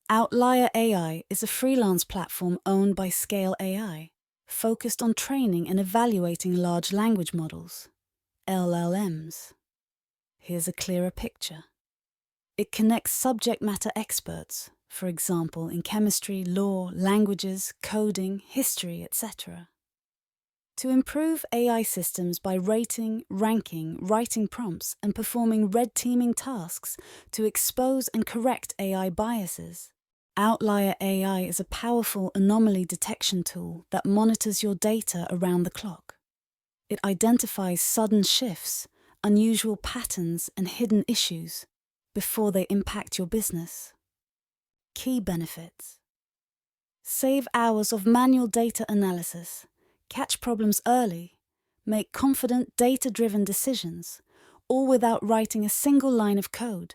Outlier AI is a freelance platform owned by Scale AI, focused on training and evaluating large language models, LLMs. Here's a clearer picture. It connects subject matter experts, for example in chemistry, law, languages, coding, history, etc., to improve AI systems by rating, ranking, writing prompts, and performing red teaming tasks to expose and correct AI biases. Outlier AI is a powerful anomaly detection tool that monitors your data around the clock. It identifies sudden shifts, unusual patterns, and hidden issues before they impact your business. Key benefits: save hours of manual data analysis, catch problems early, make confident data-driven decisions, all without writing a single line of code.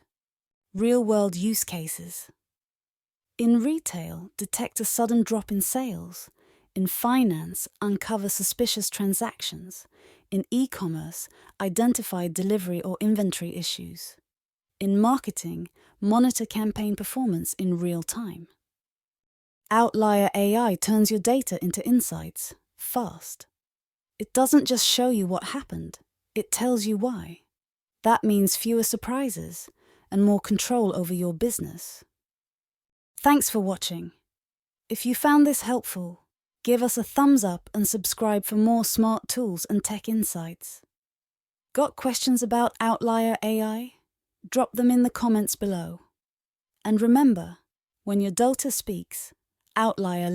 Real-world use cases: in retail, detect a sudden drop in sales. In finance, uncover suspicious transactions. In e-commerce, identify delivery or inventory issues. In marketing, monitor campaign performance in real time. Outlier AI turns your data into insights, fast. It doesn't just show you what happened, it tells you why. That means fewer surprises and more control over your business. Thanks for watching. If you found this helpful, give us a thumbs up and subscribe for more smart tools and tech insights. Got questions about Outlier AI? Drop them in the comments below. And remember, when your data speaks, Outlier